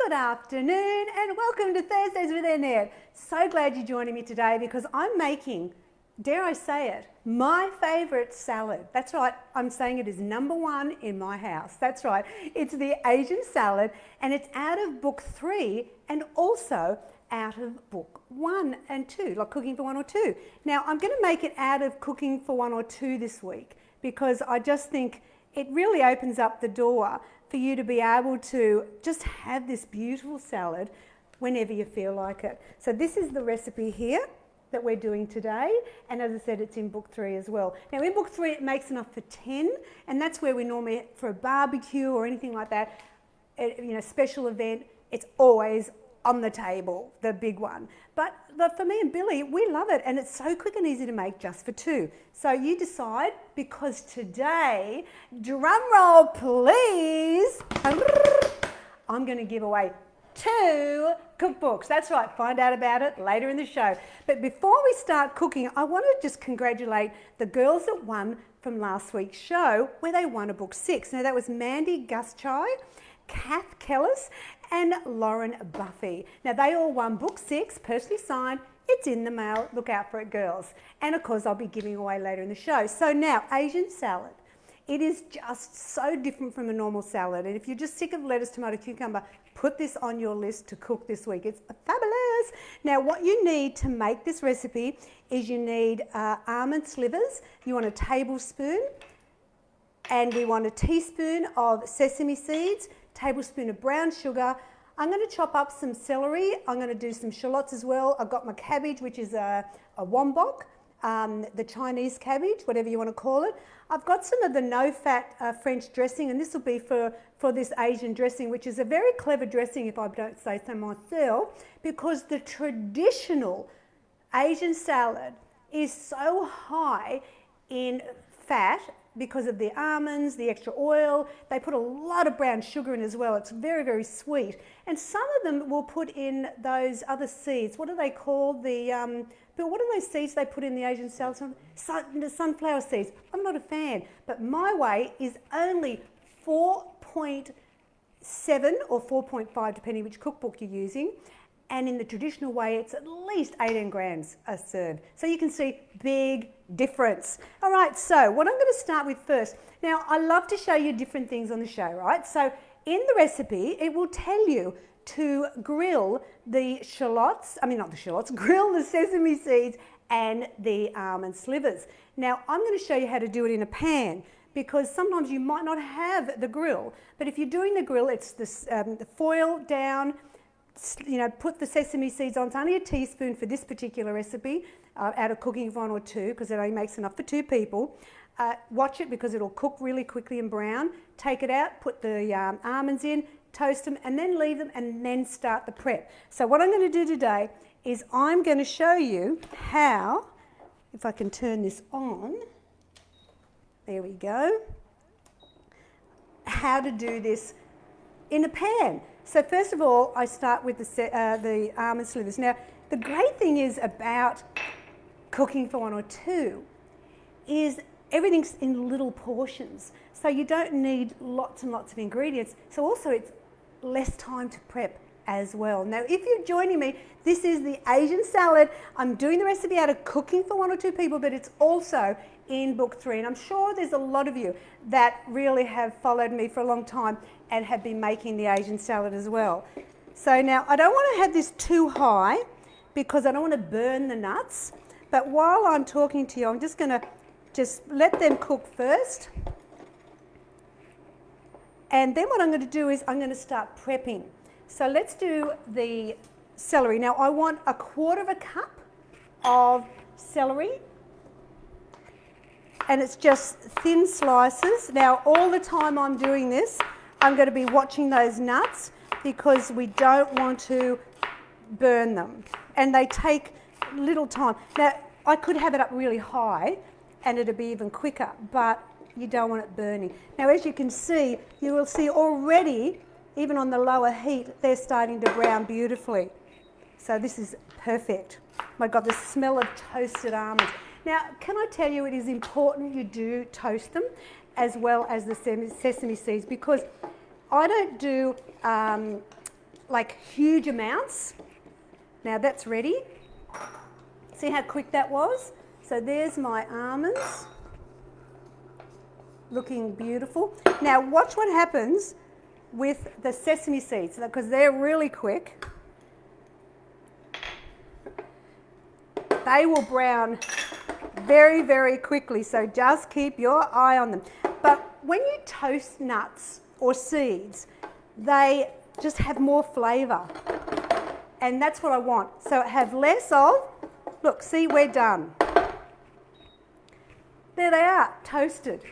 Good afternoon and welcome to Thursdays with Annette. So glad you're joining me today because I'm making, dare I say it, my favourite salad. That's right, I'm saying it is number one in my house. That's right, it's the Asian salad and it's out of book 3 and also out of book 1 and 2, like Cooking for 1 or 2. Now I'm going to make it out of Cooking for 1 or 2 this week because I just think it really opens up the door for you to be able to just have this beautiful salad whenever you feel like it. So this is the recipe here that we're doing today, and as I said, it's in book 3 as well. Now in book 3 it makes enough for 10, and that's where we normally, for a barbecue or anything like that, special event, it's always on the table, the big one. But for me and Billy, we love it, and it's so quick and easy to make just for 2. So you decide, because today, drum roll please, I'm going to give away 2 cookbooks. That's right, find out about it later in the show. But before we start cooking, I want to just congratulate the girls that won from last week's show, where they won a book 6. Now that was Mandy Guschai, Kath Kellis and Lauren Buffy. Now they all won book 6, personally signed. It's in the mail, look out for it girls. And of course I'll be giving away later in the show. So now, Asian salad. It is just so different from a normal salad, and if you're just sick of lettuce, tomato, cucumber, put this on your list to cook this week. It's fabulous. Now what you need to make this recipe is you need almond slivers, you want a tablespoon, and we want a teaspoon of sesame seeds, tablespoon of brown sugar. I'm going to chop up some celery. I'm going to do some shallots as well. I've got my cabbage, which is a wombok, the Chinese cabbage, whatever you want to call it. I've got some of the no-fat French dressing, and this will be for this Asian dressing, which is a very clever dressing, if I don't say so myself, because the traditional Asian salad is so high in fat because of the almonds, the extra oil. They put a lot of brown sugar in as well. It's very, very sweet. And some of them will put in those other seeds. What are they called? But what are those seeds they put in the Asian salad? The sunflower seeds. I'm not a fan. But my way is only 4.7 or 4.5, depending which cookbook you're using. And in the traditional way, it's at least 18 grams a serve. So you can see big difference. All right, so what I'm going to start with first. Now, I love to show you different things on the show, right? So in the recipe, it will tell you to grill the shallots, grill the sesame seeds and the almond slivers. Now, I'm going to show you how to do it in a pan, because sometimes you might not have the grill. But if you're doing the grill, it's the foil down, put the sesame seeds on. It's only a teaspoon for this particular recipe, out of Cooking for 1 or 2, because it only makes enough for 2 people. Watch it because it'll cook really quickly and brown. Take it out, put the almonds in, toast them, and then leave them, and then start the prep. So what I'm going to do today is I'm going to show you how, if I can turn this on, there we go, how to do this in a pan. So first of all, I start with the almond slivers. Now, the great thing is about Cooking for 1 or 2 is everything's in little portions. So you don't need lots and lots of ingredients. So also it's less time to prep as well. Now, if you're joining me, this is the Asian salad. I'm doing the recipe out of Cooking for 1 or 2 people, but it's also in book 3. And I'm sure there's a lot of you that really have followed me for a long time and have been making the Asian salad as well. So now, I don't want to have this too high because I don't want to burn the nuts. But while I'm talking to you, I'm just going to let them cook first. And then what I'm going to do is I'm going to start prepping. So let's do the celery. Now I want 1/4 cup of celery, and it's just thin slices. Now all the time I'm doing this, I'm going to be watching those nuts because we don't want to burn them, and they take little time. Now I could have it up really high and it'd be even quicker, but you don't want it burning. Now as you can see, you will see already, even on the lower heat, they're starting to brown beautifully. So this is perfect. My God, the smell of toasted almonds. Now, can I tell you, it is important you do toast them as well as the sesame seeds, because I don't do like huge amounts. Now that's ready. See how quick that was? So there's my almonds, looking beautiful. Now watch what happens with the sesame seeds, because they're really quick. They will brown very, very quickly, so just keep your eye on them. But when you toast nuts or seeds, they just have more flavour, and that's what I want. So have less of, look, see, we're done. There they are, toasted.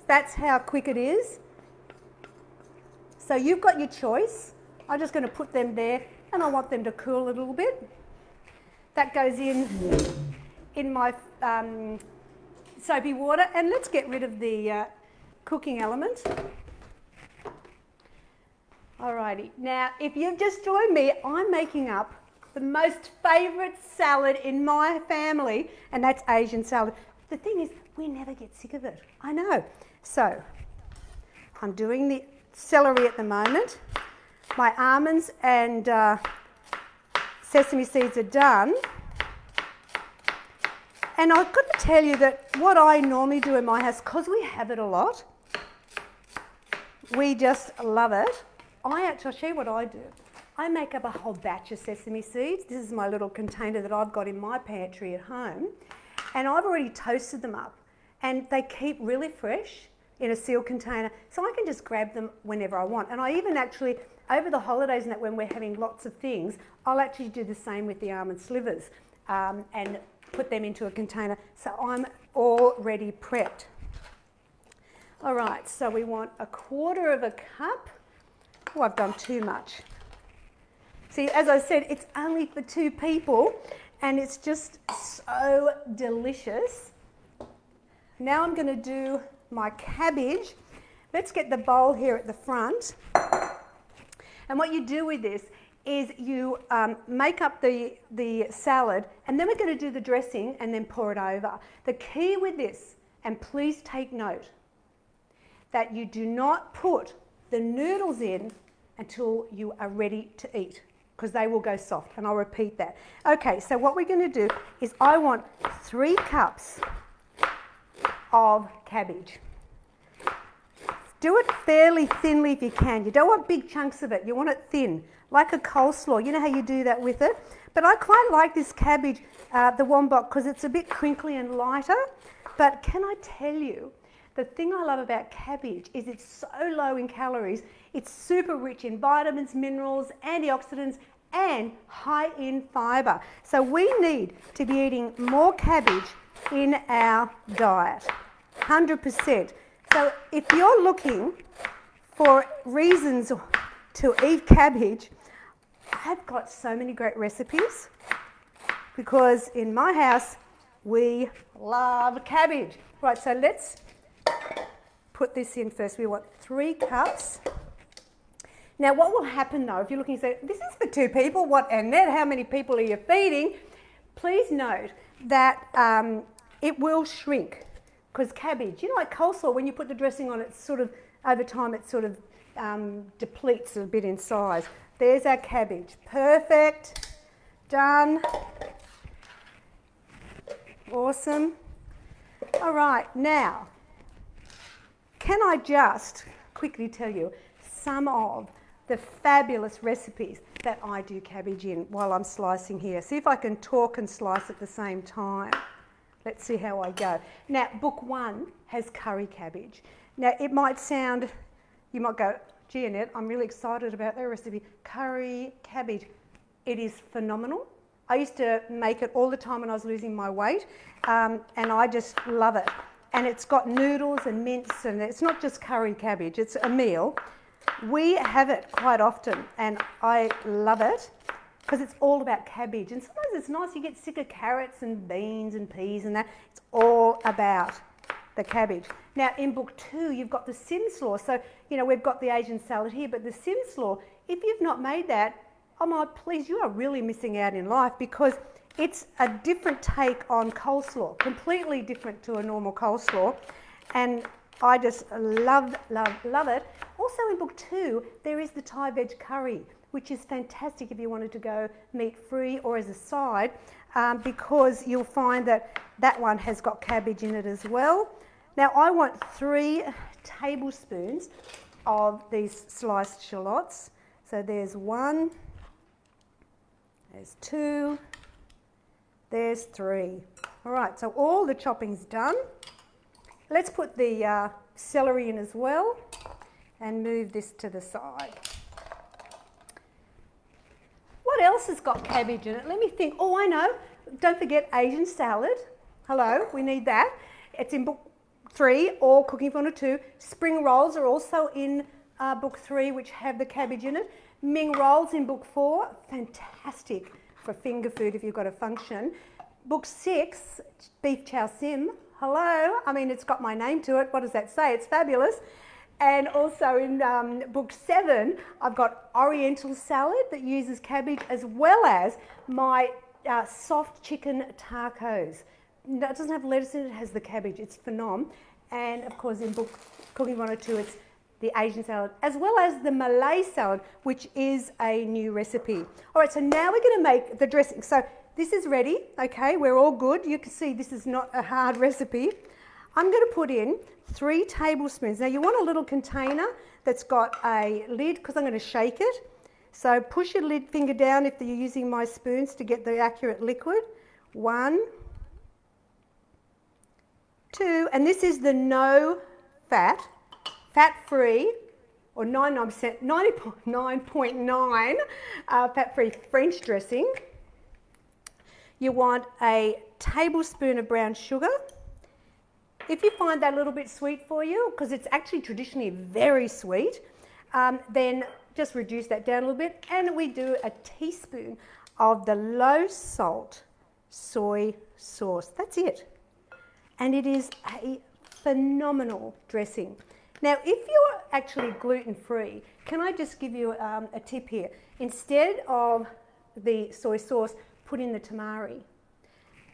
That's how quick it is. So you've got your choice. I'm just going to put them there, and I want them to cool a little bit. That goes in my soapy water, and let's get rid of the cooking element. Alrighty, now if you've just joined me, I'm making up the most favourite salad in my family, and that's Asian salad. The thing is, we never get sick of it. I know. So I'm doing the celery at the moment. My almonds and sesame seeds are done. And I've got to tell you that what I normally do in my house, because we have it a lot, we just love it. I'll show you what I do. I make up a whole batch of sesame seeds. This is my little container that I've got in my pantry at home. And I've already toasted them up. And they keep really fresh in a sealed container. So I can just grab them whenever I want. And I even actually, over the holidays and that, when we're having lots of things, I'll actually do the same with the almond slivers and put them into a container. So I'm already prepped. All right, so we want 1/4 cup. Oh, I've done too much. See, as I said, it's only for 2 people, and it's just so delicious. Now I'm going to do my cabbage. Let's get the bowl here at the front. And what you do with this is you make up the salad, and then we're going to do the dressing and then pour it over. The key with this, and please take note, that you do not put the noodles in until you are ready to eat, because they will go soft, and I'll repeat that. Okay, so what we're going to do is I want 3 cups of cabbage. Do it fairly thinly if you can. You don't want big chunks of it. You want it thin, like a coleslaw. You know how you do that with it? But I quite like this cabbage, the wombok, because it's a bit crinkly and lighter. But can I tell you, the thing I love about cabbage is it's so low in calories. It's super rich in vitamins, minerals, antioxidants, and high in fibre. So we need to be eating more cabbage in our diet, 100%. So if you're looking for reasons to eat cabbage, I've got so many great recipes, because in my house we love cabbage. Right, so let's put this in first. We want 3 cups. Now what will happen though, if you're looking and say, this is for 2 people, what, Annette, how many people are you feeding? Please note that it will shrink, because cabbage, you know, like coleslaw, when you put the dressing on, it's sort of, over time, it sort of depletes a bit in size. There's our cabbage. Perfect. Done. Awesome. All right, now, can I just quickly tell you some of the fabulous recipes that I do cabbage in while I'm slicing here? See if I can talk and slice at the same time. Let's see how I go. Now, book 1 has curry cabbage. Now, it might sound, you might go, gee, Annette, I'm really excited about that recipe. Curry cabbage, it is phenomenal. I used to make it all the time when I was losing my weight, and I just love it. And it's got noodles and mince, and it's not just curry cabbage, it's a meal. We have it quite often, and I love it, because it's all about cabbage. And sometimes it's nice, you get sick of carrots and beans and peas and that. It's all about the cabbage. Now in book 2, you've got the Sym. So, you know, we've got the Asian salad here, but the Sym, if you've not made that, oh my, please, you are really missing out in life, because it's a different take on coleslaw, completely different to a normal coleslaw. And I just love, love, love it. Also in book 2, there is the Thai veg curry, which is fantastic if you wanted to go meat-free or as a side, because you'll find that that one has got cabbage in it as well. Now I want 3 tablespoons of these sliced shallots. So there's 1, there's 2, there's 3. All right, so all the chopping's done. Let's put the celery in as well and move this to the side. What else has got cabbage in it? Let me think. Oh, I know. Don't forget Asian salad. Hello, we need that. It's in book 3 or Cooking for Honor 2. Spring rolls are also in book 3, which have the cabbage in it. Ming rolls in book 4, fantastic for finger food if you've got a function. Book 6, beef chow sim. Hello, I mean it's got my name to it. What does that say? It's fabulous. And also in book 7, I've got Oriental salad that uses cabbage, as well as my soft chicken tacos. That doesn't have lettuce in it, it has the cabbage. It's phenom. And of course in book Cooking 102, it's the Asian salad, as well as the Malay salad, which is a new recipe. All right, so now we're going to make the dressing. So this is ready, okay, we're all good. You can see this is not a hard recipe. I'm going to put in 3 tablespoons. Now you want a little container that's got a lid, because I'm going to shake it. So push your lid finger down if you're using my spoons to get the accurate liquid. 1, 2, and this is the no fat, fat-free, or 99%, 99.9 fat-free French dressing. You want a tablespoon of brown sugar. If you find that a little bit sweet for you, because it's actually traditionally very sweet, then just reduce that down a little bit. And we do a teaspoon of the low salt soy sauce. That's it. And it is a phenomenal dressing. Now, if you're actually gluten-free, can I just give you a tip here? Instead of the soy sauce, put in the tamari.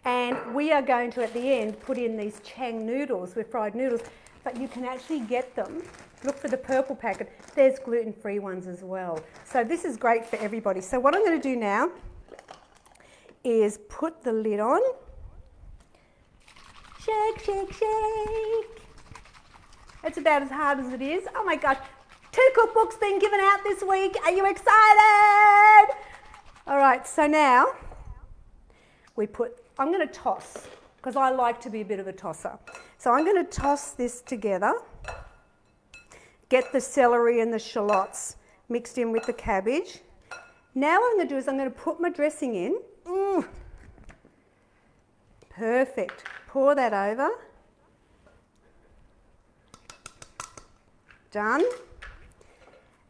And we are going to, at the end, put in these chang noodles, with fried noodles, but you can actually get them. Look for the purple packet. There's gluten-free ones as well. So this is great for everybody. So what I'm going to do now is put the lid on. Shake, shake, shake. It's about as hard as it is. Oh my gosh, 2 cookbooks being given out this week. Are you excited? All right, so now I'm going to toss, because I like to be a bit of a tosser. So I'm going to toss this together, get the celery and the shallots mixed in with the cabbage. Now what I'm going to do is I'm going to put my dressing in. Perfect. Pour that over. Done.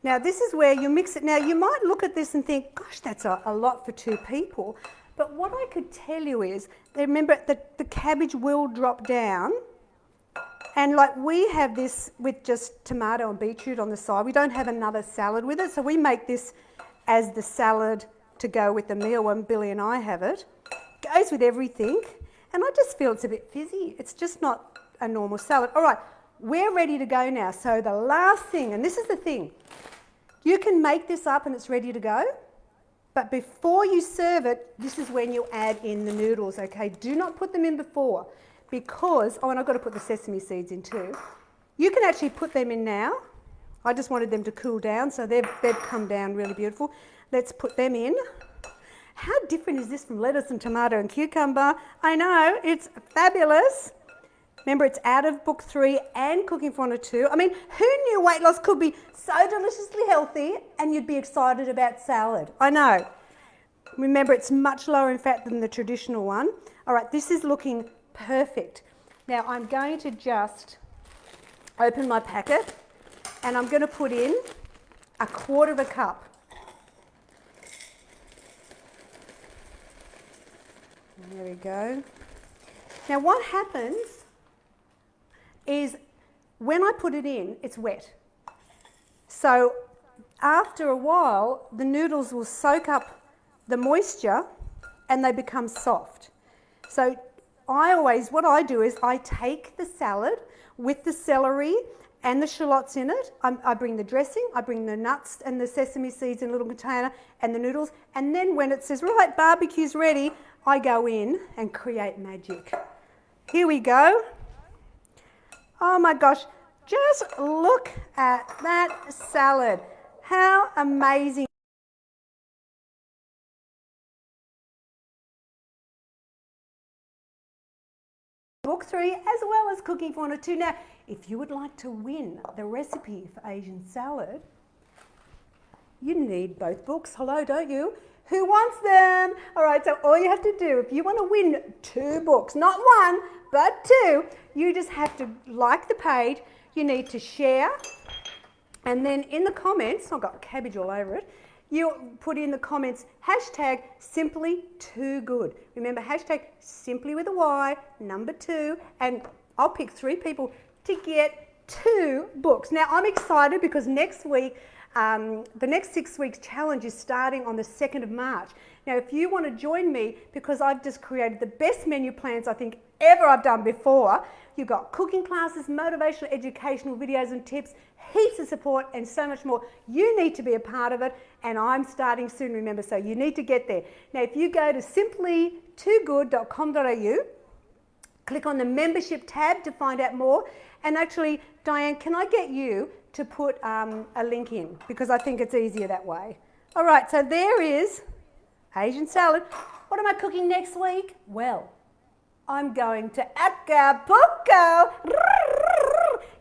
Now this is where you mix it. Now you might look at this and think, gosh, that's a lot for 2 people. But what I could tell you is, remember that the cabbage will drop down. And like we have this with just tomato and beetroot on the side. We don't have another salad with it. So we make this as the salad to go with the meal when Billy and I have it. Goes with everything. And I just feel it's a bit fizzy. It's just not a normal salad. All right, we're ready to go now. So the last thing, and this is the thing, you can make this up and it's ready to go. But before you serve it, this is when you add in the noodles, okay? Do not put them in before, because, oh, and I've got to put the sesame seeds in too. You can actually put them in now. I just wanted them to cool down, so they've come down really beautiful. Let's put them in. How different is this from lettuce and tomato and cucumber? I know, it's fabulous. Remember, it's out of book 3 and Cooking for Honor 2. I mean, who knew weight loss could be so deliciously healthy and you'd be excited about salad? I know. Remember, it's much lower in fat than the traditional one. All right, this is looking perfect. Now, I'm going to just open my packet and I'm going to put in 1/4 cup. There we go. Now, what happens is when I put it in, it's wet. So after a while, the noodles will soak up the moisture and they become soft. So what I do is I take the salad with the celery and the shallots in it. I bring the dressing, I bring the nuts and the sesame seeds in a little container and the noodles. And then when it says, right, barbecue's ready, I go in and create magic. Here we go. Oh my gosh, just look at that salad. How amazing. Book 3 as well as Cooking for 1 or 2. Now, if you would like to win the recipe for Asian salad, you need both books. Hello, don't you? Who wants them? All right, so all you have to do, if you want to win 2 books, not 1, but 2, you just have to like the page. You need to share. And then in the comments, I've got cabbage all over it, you put in the comments, hashtag Symply2good. Remember, hashtag Symply with a Y, number 2, and I'll pick 3 people to get 2 books. Now, I'm excited because next week, the next 6 weeks challenge is starting on the 2nd of March. Now, if you want to join me, because I've just created the best menu plans I think ever I've done before, you've got cooking classes, motivational, educational videos and tips, heaps of support and so much more. You need to be a part of it, and I'm starting soon, remember, so you need to get there. Now, if you go to simply2good.com.au, click on the membership tab to find out more. And actually, Diane, can I get you to put a link in, because I think it's easier that way. All right, so there is Asian salad. What am I cooking next week? Well, I'm going to Acapulco.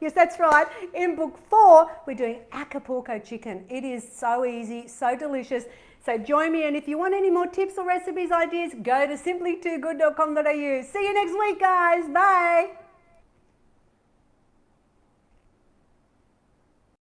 Yes, that's right. In book 4, we're doing Acapulco chicken. It is so easy, so delicious. So join me, and if you want any more tips or recipes, ideas, go to simply2good.com.au. See you next week, guys. Bye.